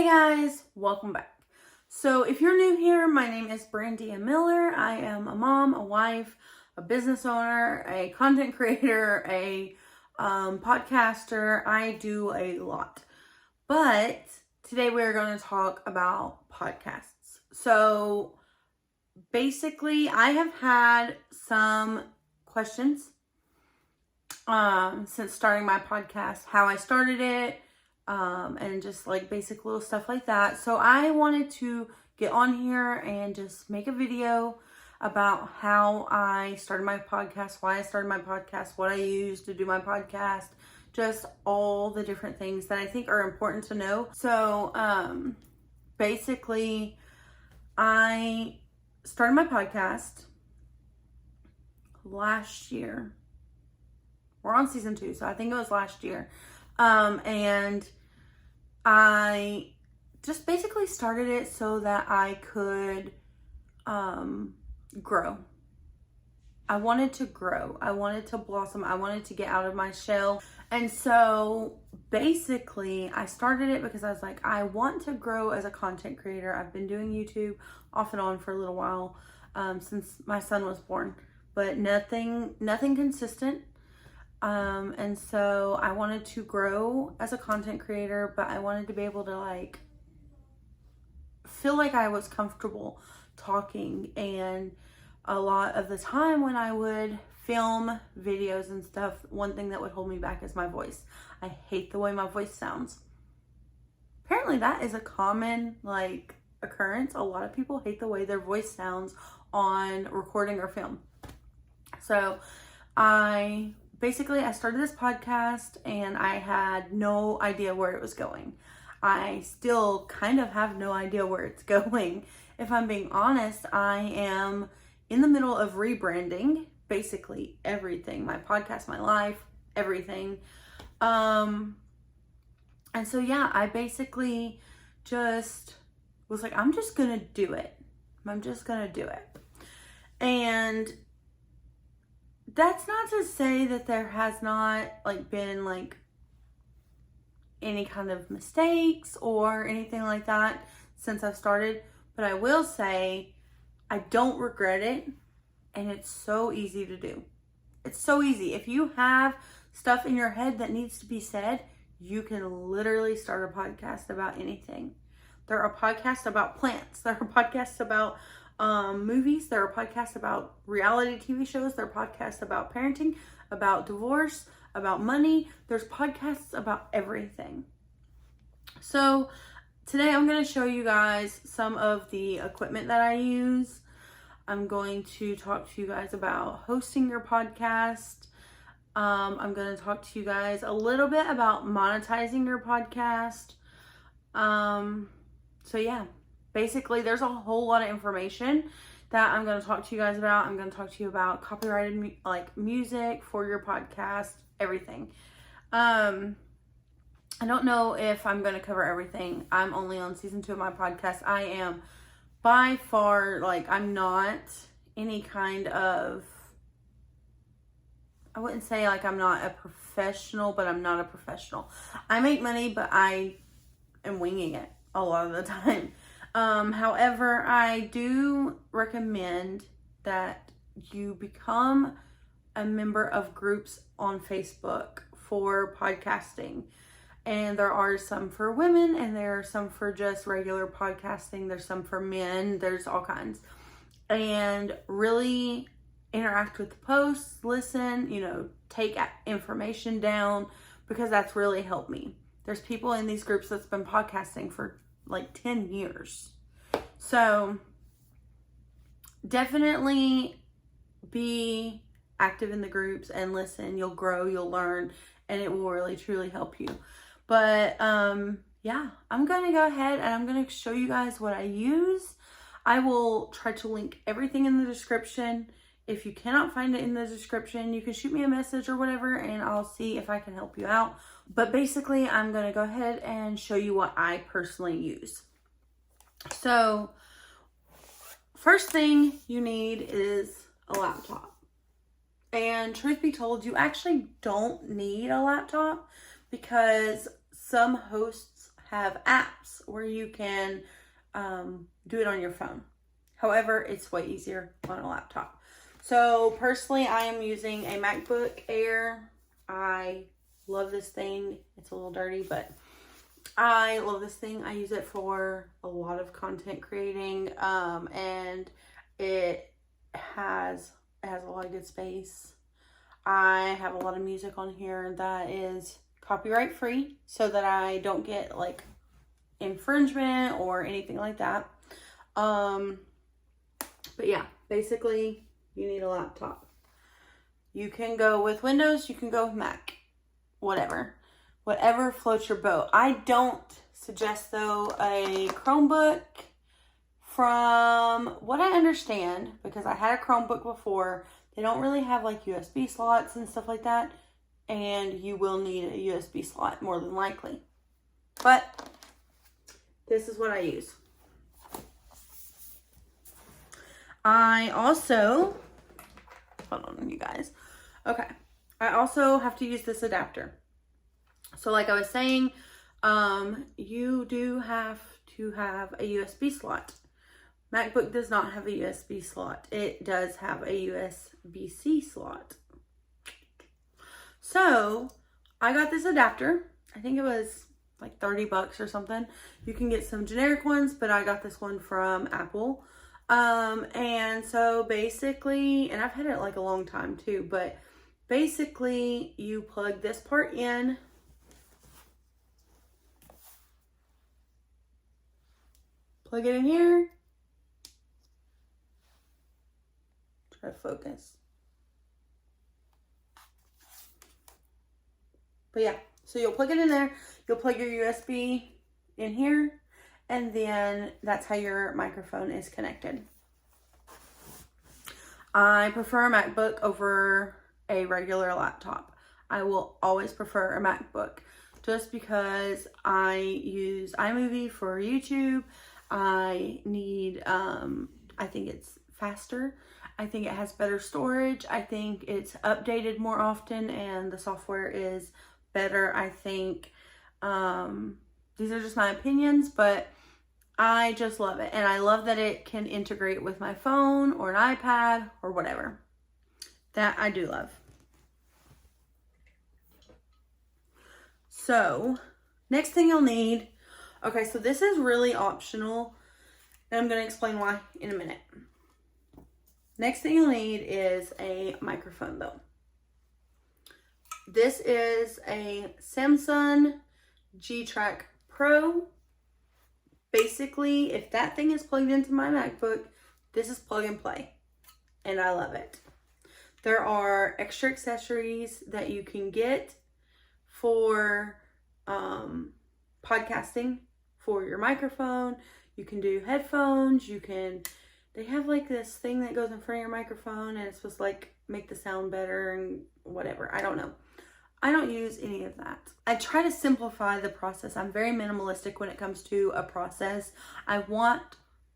Hey guys, welcome back. So if you're new here, my name is Brandea Miller. I am a mom, a wife, a business owner, a content creator, a podcaster. I do a lot. But today we're going to talk about podcasts. So basically, I have had some questions since starting my podcast, how I started it, and just like basic little stuff like that. So I wanted to get on here and just make a video about how I started my podcast, why I started my podcast, what I use to do my podcast, just all the different things that I think are important to know. So basically, I started my podcast last year. We're on season 2, so I think it was last year. And I just basically started it so that I could grow. I wanted to grow. I wanted to blossom. I wanted to get out of my shell. And so basically I started it because I was like, I want to grow as a content creator. I've been doing YouTube off and on for a little while since my son was born, but nothing consistent. And so I wanted to grow as a content creator, but I wanted to be able to like feel like I was comfortable talking. And a lot of the time when I would film videos and stuff, one thing that would hold me back is my voice. I hate the way my voice sounds. Apparently that is a common like occurrence. A lot of people hate the way their voice sounds on recording or film. So I started this podcast and I had no idea where it was going. I still kind of have no idea where it's going. If I'm being honest, I am in the middle of rebranding basically everything, my podcast, my life, everything. And so yeah, I basically just was like, I'm just gonna do it. And that's not to say that there has not like been like any kind of mistakes or anything like that since I've started, but I will say I don't regret it, and it's so easy to do. It's so easy. If you have stuff in your head that needs to be said, you can literally start a podcast about anything. There are podcasts about plants. There are podcasts about movies. There are podcasts about reality TV shows. There are podcasts about parenting, about divorce, about money. There's podcasts about everything. So today I'm going to show you guys some of the equipment that I use. I'm going to talk to you guys about hosting your podcast. I'm going to talk to you guys a little bit about monetizing your podcast. So yeah. Basically, there's a whole lot of information that I'm going to talk to you guys about. I'm going to talk to you about copyrighted music for your podcast, everything. I don't know if I'm going to cover everything. I'm only on season 2 of my podcast. I am by far, I'm not any kind of, I wouldn't say I'm not a professional, but I'm not a professional. I make money, but I am winging it a lot of the time. However, I do recommend that you become a member of groups on Facebook for podcasting. And there are some for women and there are some for just regular podcasting. There's some for men. There's all kinds. And really interact with the posts, listen, take information down, because that's really helped me. There's people in these groups that's been podcasting for 10 years. So definitely be active in the groups and listen. You'll grow, you'll learn, and it will really truly help you. But yeah, I'm going to go ahead and I'm going to show you guys what I use. I will try to link everything in the description. If you cannot find it in the description, you can shoot me a message or whatever, and I'll see if I can help you out. But basically, I'm going to go ahead and show you what I personally use. So, first thing you need is a laptop. And truth be told, you actually don't need a laptop because some hosts have apps where you can do it on your phone. However, it's way easier on a laptop. So personally, I am using a MacBook Air. I love this thing. It's a little dirty, but I love this thing. I use it for a lot of content creating, and it has a lot of good space. I have a lot of music on here that is copyright free, so that I don't get like infringement or anything like that. But yeah, basically you need a laptop. You can go with Windows, you can go with Mac, whatever floats your boat. I don't suggest though a Chromebook. From what I understand, because I had a Chromebook before, they don't really have like USB slots and stuff like that, and you will need a USB slot more than likely. But this is what I use. I also, hold on you guys. Okay. I also have to use this adapter. So like I was saying, you do have to have a USB slot. MacBook does not have a USB slot. It does have a USB-C slot. So I got this adapter. I think it was like $30 or something. You can get some generic ones, but I got this one from Apple. And so basically, and I've had it like a long time too, but basically you plug this part in. Plug it in here. Try to focus. But yeah, so you'll plug it in there. You'll plug your USB in here. And then that's how your microphone is connected. I prefer a MacBook over a regular laptop. I will always prefer a MacBook just because I use iMovie for YouTube. I need, I think it's faster. I think it has better storage. I think it's updated more often and the software is better. I think, these are just my opinions, but I just love it. And I love that it can integrate with my phone or an iPad or whatever. That I do love. So, next thing you'll need, okay, so this is really optional, and I'm going to explain why in a minute. Next thing you'll need is a microphone though. This is a Samsung G-Track Pro. Basically, if that thing is plugged into my MacBook, this is plug and play, and I love it. There are extra accessories that you can get for podcasting for your microphone. You can do headphones. They have like this thing that goes in front of your microphone and it's supposed to like make the sound better and whatever. I don't know. I don't use any of that. I try to simplify the process. I'm very minimalistic when it comes to a process. I want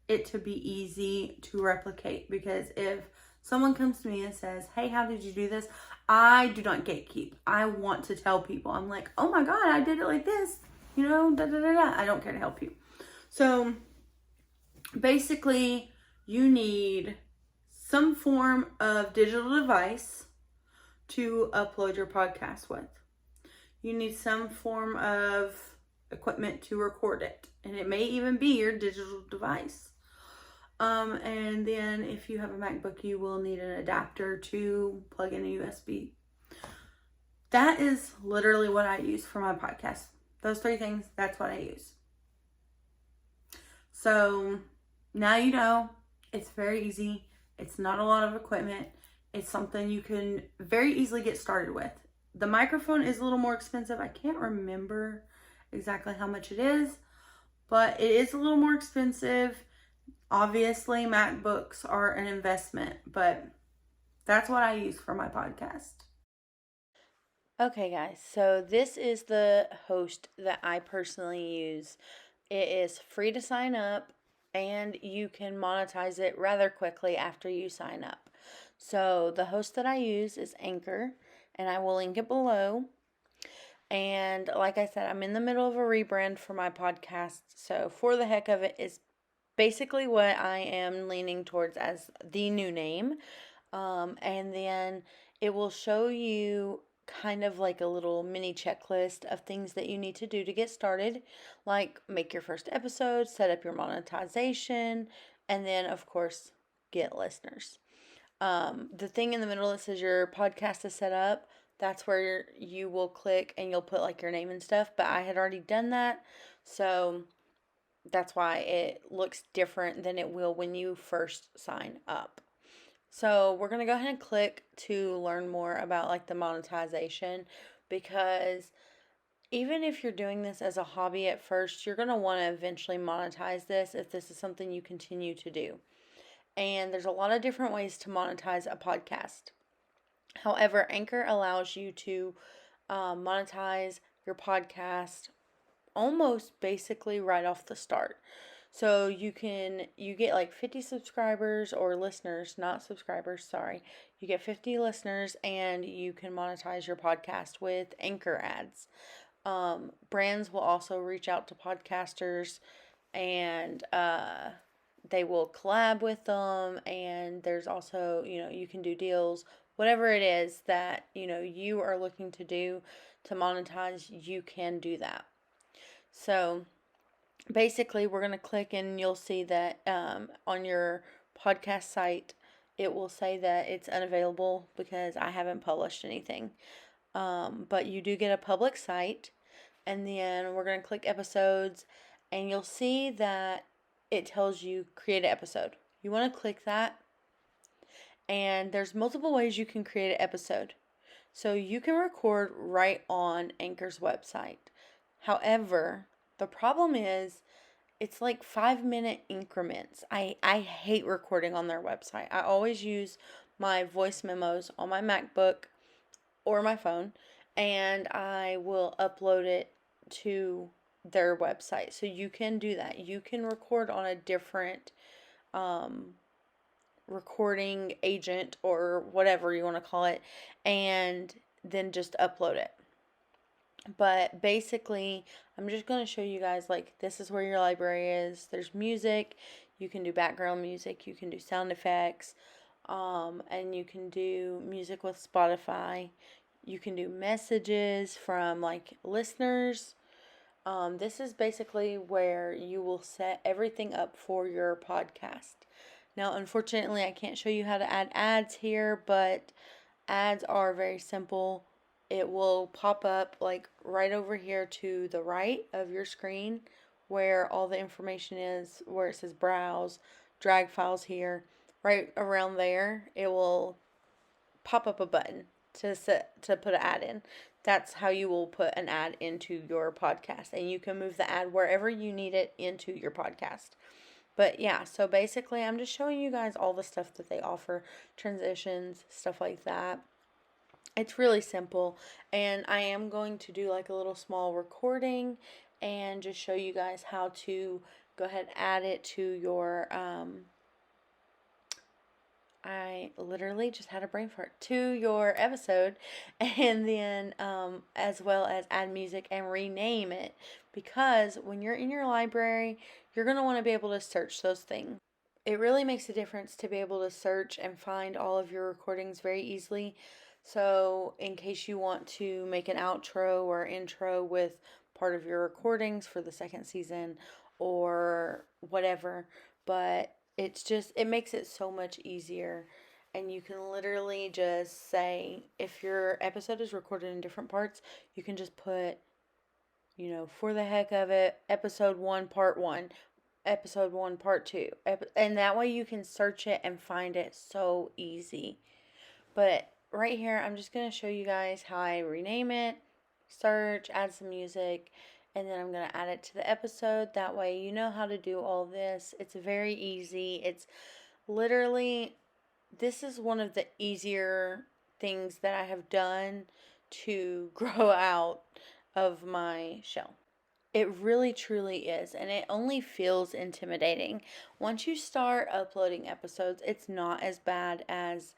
it to be easy to replicate, because if someone comes to me and says, hey, how did you do this? I do not gatekeep. I want to tell people. I'm like, oh my God, I did it like this. You know, da da da da. I don't care to help you. So basically, you need some form of digital device to upload your podcast with. You need some form of equipment to record it. And it may even be your digital device. And then if you have a MacBook, you will need an adapter to plug in a USB. That is literally what I use for my podcast. Those three things, that's what I use. So now you know, it's very easy. It's not a lot of equipment. It's something you can very easily get started with. The microphone is a little more expensive. I can't remember exactly how much it is, but it is a little more expensive. Obviously, MacBooks are an investment, but that's what I use for my podcast. Okay, guys, so this is the host that I personally use. It is free to sign up, and you can monetize it rather quickly after you sign up. So the host that I use is Anchor, and I will link it below. And like I said, I'm in the middle of a rebrand for my podcast. So, For the Heck of It is basically what I am leaning towards as the new name. And then it will show you kind of like a little mini checklist of things that you need to do to get started, like make your first episode, set up your monetization, and then, of course, get listeners. The thing in the middle that says your podcast is set up, that's where you will click and you'll put like your name and stuff. But I had already done that, so that's why it looks different than it will when you first sign up. So we're going to go ahead and click to learn more about like the monetization, because even if you're doing this as a hobby at first, you're going to want to eventually monetize this if this is something you continue to do. And there's a lot of different ways to monetize a podcast. However, Anchor allows you to monetize your podcast almost basically right off the start. So you get like 50 subscribers or listeners, not subscribers, sorry. You get 50 listeners and you can monetize your podcast with Anchor ads. Brands will also reach out to podcasters and they will collab with them, and there's also, you can do deals, whatever it is that, you are looking to do to monetize, you can do that. So basically, we're going to click and you'll see that on your podcast site, it will say that it's unavailable because I haven't published anything. But you do get a public site, and then we're going to click episodes, and you'll see that it tells you create an episode. You want to click that, and there's multiple ways you can create an episode. So you can record right on Anchor's website. However, the problem is it's like 5-minute increments. I hate recording on their website. I always use my voice memos on my MacBook or my phone, and I will upload it to their website. So you can do that. You can record on a different recording agent or whatever you want to call it, and then just upload it. But basically, I'm just going to show you guys, like, this is where your library is. There's music. You can do background music. You can do sound effects. And you can do music with Spotify. You can do messages from, like, listeners. This is basically where you will set everything up for your podcast. Now, unfortunately, I can't show you how to add ads here, but ads are very simple. It will pop up like right over here to the right of your screen where all the information is, where it says browse, drag files here. Right around there, it will pop up a button to put an ad in. That's how you will put an ad into your podcast, and you can move the ad wherever you need it into your podcast. But yeah, so basically I'm just showing you guys all the stuff that they offer, transitions, stuff like that. It's really simple, and I am going to do like a little small recording and just show you guys how to go ahead and add it to your I literally just had a brain fart, to your episode, and then as well as add music and rename it, because when you're in your library, you're going to want to be able to search those things. It really makes a difference to be able to search and find all of your recordings very easily. So, in case you want to make an outro or intro with part of your recordings for the second season or whatever, but it makes it so much easier. And you can literally just say, if your episode is recorded in different parts, you can just put, for the heck of it, episode 1, part 1, episode 1, part 2. And that way you can search it and find it so easy. But right here, I'm just going to show you guys how I rename it, search, add some music, and then I'm going to add it to the episode. That way you know how to do all this. It's very easy. It's literally, this is one of the easier things that I have done to grow out of my shell. It really truly is, and it only feels intimidating. Once you start uploading episodes, it's not as bad as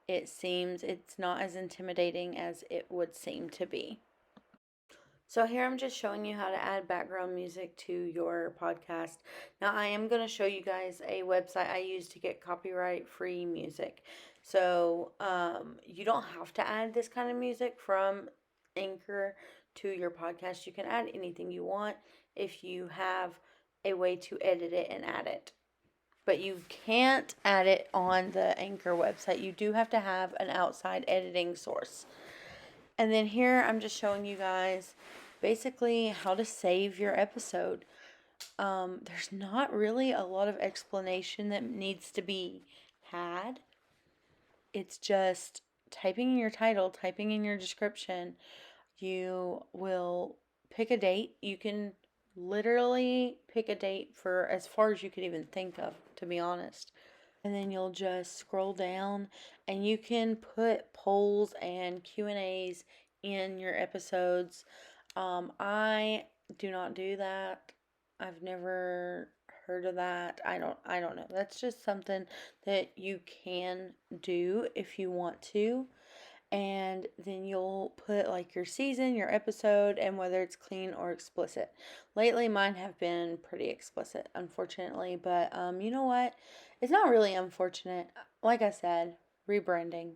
it seems. It's not as intimidating as it would seem to be. So here I'm just showing you how to add background music to your podcast. Now I am going to show you guys a website I use to get copyright free music. So you don't have to add this kind of music from Anchor to your podcast. You can add anything you want if you have a way to edit it and add it. But you can't add it on the Anchor website. You do have to have an outside editing source. And then here I'm just showing you guys basically how to save your episode. There's not really a lot of explanation that needs to be had. It's just typing in your title, typing in your description. You will pick a date. You can literally pick a date for as far as you could even think of, to be honest. And then you'll just scroll down and you can put polls and Q&As in your episodes. I do not do that. I've never heard of that. I don't know. That's just something that you can do if you want to. And then you'll put like your season, your episode, and whether it's clean or explicit. Lately mine have been pretty explicit, unfortunately, but you know what? It's not really unfortunate. Like I said, rebranding.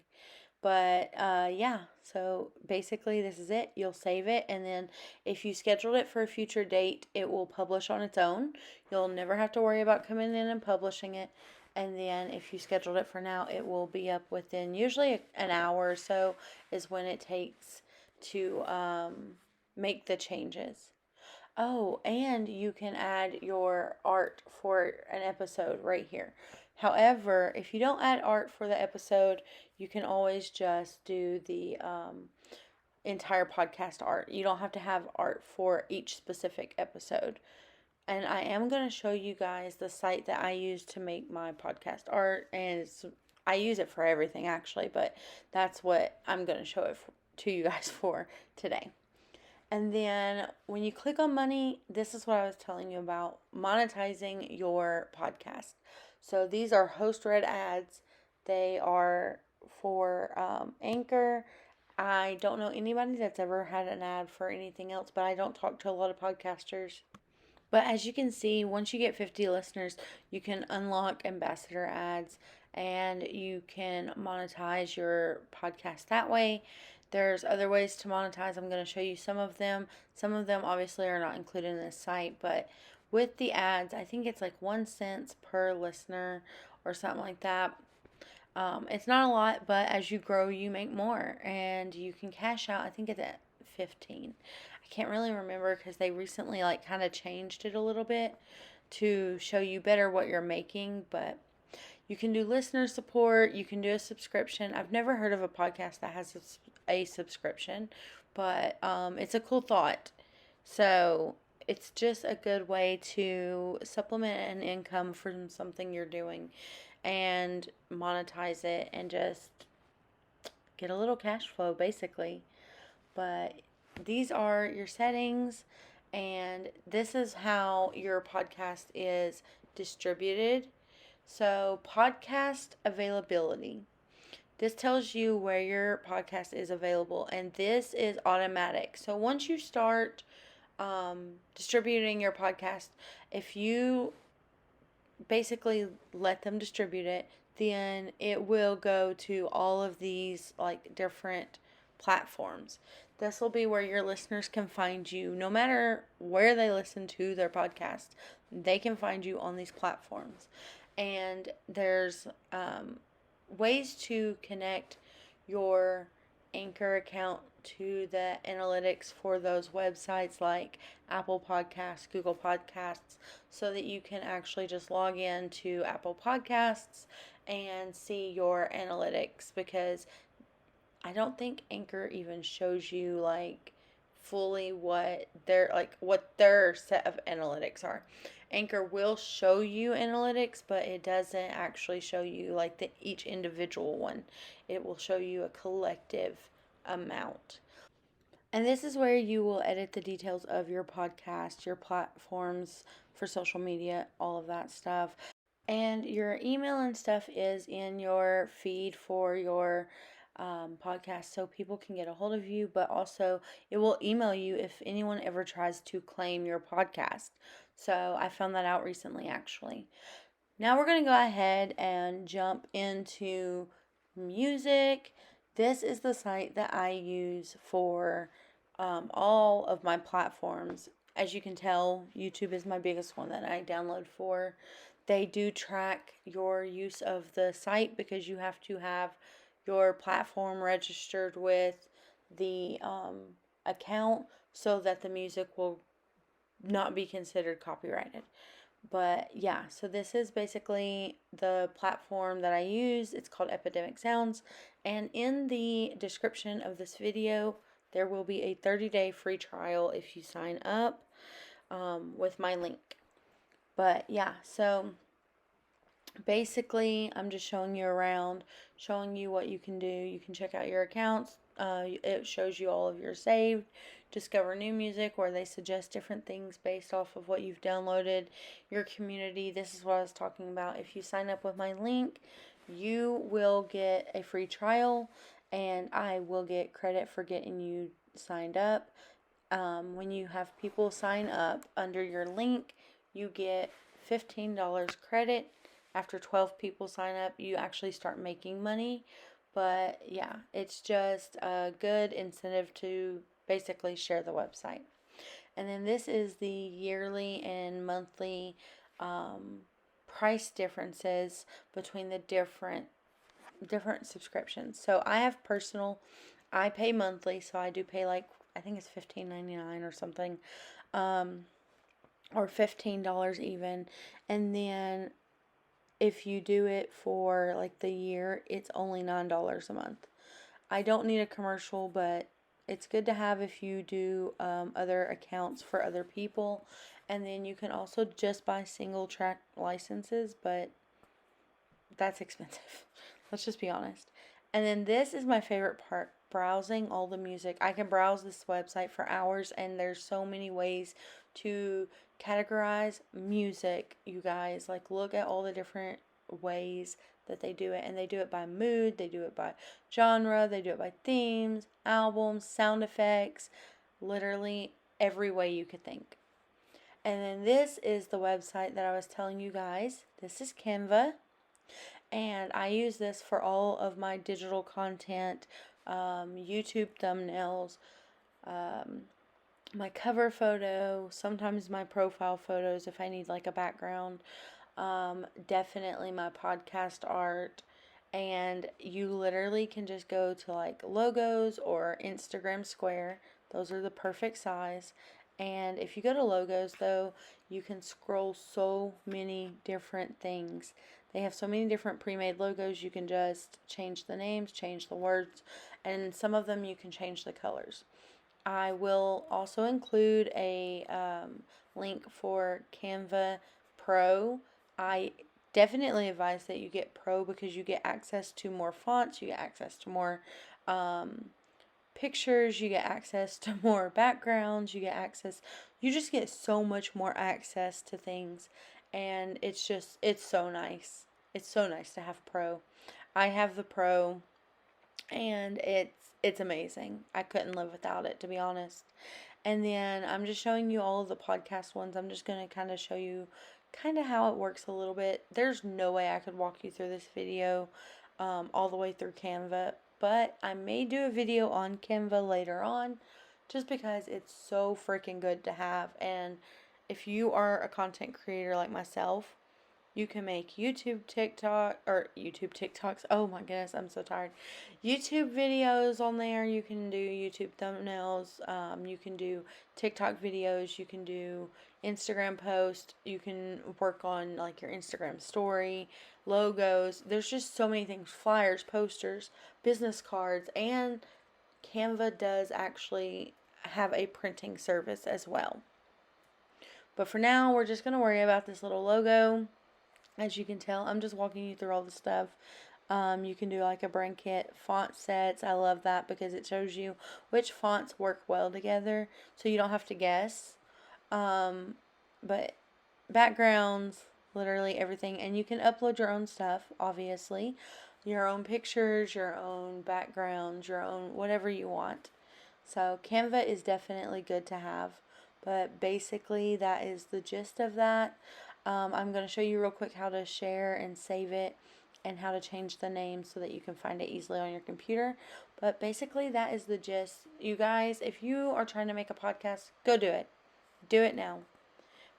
But yeah, so basically this is it. You'll save it, and then if you scheduled it for a future date, it will publish on its own. You'll never have to worry about coming in and publishing it. And then if you scheduled it for now, it will be up within usually an hour or so is when it takes to make the changes. Oh, and you can add your art for an episode right here. However, if you don't add art for the episode, you can always just do the entire podcast art. You don't have to have art for each specific episode. And I am going to show you guys the site that I use to make my podcast art. And I use it for everything actually, but that's what I'm going to show it to you guys for today. And then when you click on money, this is what I was telling you about monetizing your podcast. So these are host read ads. They are for Anchor. I don't know anybody that's ever had an ad for anything else, but I don't talk to a lot of podcasters. But as you can see, once you get 50 listeners, you can unlock ambassador ads and you can monetize your podcast that way. There's other ways to monetize. I'm going to show you some of them. Some of them obviously are not included in this site, but with the ads, I think it's like 1 cent per listener or something like that. It's not a lot, but as you grow, you make more, and you can cash out. I think it's at 15. I can't really remember because they recently like kind of changed it a little bit to show you better what you're making, but you can do listener support. You can do a subscription. I've never heard of a podcast that has a subscription, but it's a cool thought. So it's just a good way to supplement an income from something you're doing and monetize it and just get a little cash flow basically. But these are your settings, and this is how your podcast is distributed. So, podcast availability. This tells you where your podcast is available, and this is automatic. So, once you start distributing your podcast, if you basically let them distribute it, then it will go to all of these like different platforms. This will be where your listeners can find you no matter where they listen to their podcast. They can find you on these platforms. And there's ways to connect your Anchor account to the analytics for those websites like Apple Podcasts, Google Podcasts, so that you can actually just log in to Apple Podcasts and see your analytics, because I don't think Anchor even shows you like fully what their set of analytics are. Anchor will show you analytics, but it doesn't actually show you like each individual one. It will show you a collective amount. And this is where you will edit the details of your podcast, your platforms for social media, all of that stuff. And your email and stuff is in your feed for your podcast so people can get a hold of you, but also it will email you if anyone ever tries to claim your podcast. So I found that out recently, actually. Now we're going to go ahead and jump into music. This is the site that I use for all of my platforms. As you can tell, YouTube is my biggest one that I download for. They do track your use of the site because you have to have your platform registered with the account so that the music will not be considered copyrighted. But yeah, so this is basically the platform that I use. It's called Epidemic Sounds. And in the description of this video, there will be a 30-day free trial if you sign up with my link. But yeah, so basically, I'm just showing you around, showing you what you can do. You can check out your accounts. It shows you all of your saved. Discover new music where they suggest different things based off of what you've downloaded. Your community. This is what I was talking about. If you sign up with my link, you will get a free trial, and I will get credit for getting you signed up. When you have people sign up under your link, you get $15 credit. After 12 people sign up, you actually start making money. But yeah, it's just a good incentive to basically share the website. And then this is the yearly and monthly price differences between the different subscriptions. So I have personal, I pay monthly, so I do pay like, I think it's $15.99 or something, or $15 even. And then if you do it for like the year, it's only $9 a month. I don't need a commercial, but it's good to have if you do other accounts for other people. And then you can also just buy single track licenses, but that's expensive. Let's just be honest. And then this is my favorite part, browsing all the music. I can browse this website for hours, and there's so many ways to categorize music, you guys. Like, look at all the different ways that they do it. And they do it by mood, they do it by genre, they do it by themes, albums, sound effects, literally every way you could think. And then this is the website that I was telling you guys. This is Canva. And I use this for all of my digital content, YouTube thumbnails, my cover photo, sometimes my profile photos if I need like a background, definitely my podcast art. And you literally can just go to like logos or Instagram Square. Those are the perfect size. And if you go to logos though, you can scroll so many different things. They have so many different pre-made logos. You can just change the names, change the words, and some of them you can change the colors. I will also include a link for Canva Pro. I definitely advise that you get Pro because you get access to more fonts, you get access to more pictures, you get access to more backgrounds, you just get so much more access to things, and it's so nice. It's so nice to have Pro. I have the Pro, and it's amazing. I couldn't live without it, to be honest. And then I'm just showing you all of the podcast ones. I'm just going to kind of show you kind of how it works a little bit. There's no way I could walk you through this video all the way through Canva, but I may do a video on Canva later on just because it's so freaking good to have. And if you are a content creator like myself, you can make YouTube TikToks. Oh my goodness, I'm so tired. YouTube videos on there. You can do YouTube thumbnails. You can do TikTok videos. You can do Instagram posts. You can work on like your Instagram story, logos. There's just so many things. Flyers, posters, business cards, and Canva does actually have a printing service as well. But for now, we're just going to worry about this little logo. As you can tell, I'm just walking you through all the stuff. You can do like a brand kit, font sets. I love that because it shows you which fonts work well together, so you don't have to guess. But backgrounds, literally everything, and you can upload your own stuff, obviously. your own pictures, your own backgrounds, your own whatever you want. So Canva is definitely good to have. But basically, that is the gist of that. I'm going to show you real quick how to share and save it and how to change the name so that you can find it easily on your computer. But basically, that is the gist. You guys, if you are trying to make a podcast, go do it. Do it now.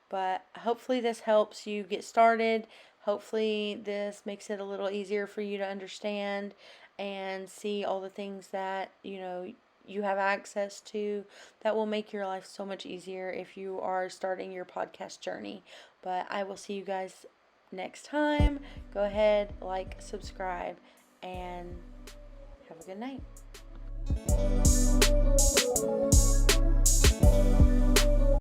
But hopefully this helps you get started. Hopefully this makes it a little easier for you to understand and see all the things that, you have access to that will make your life so much easier if you are starting your podcast journey. But I will see you guys next time. Go ahead, like, subscribe, and have a good night.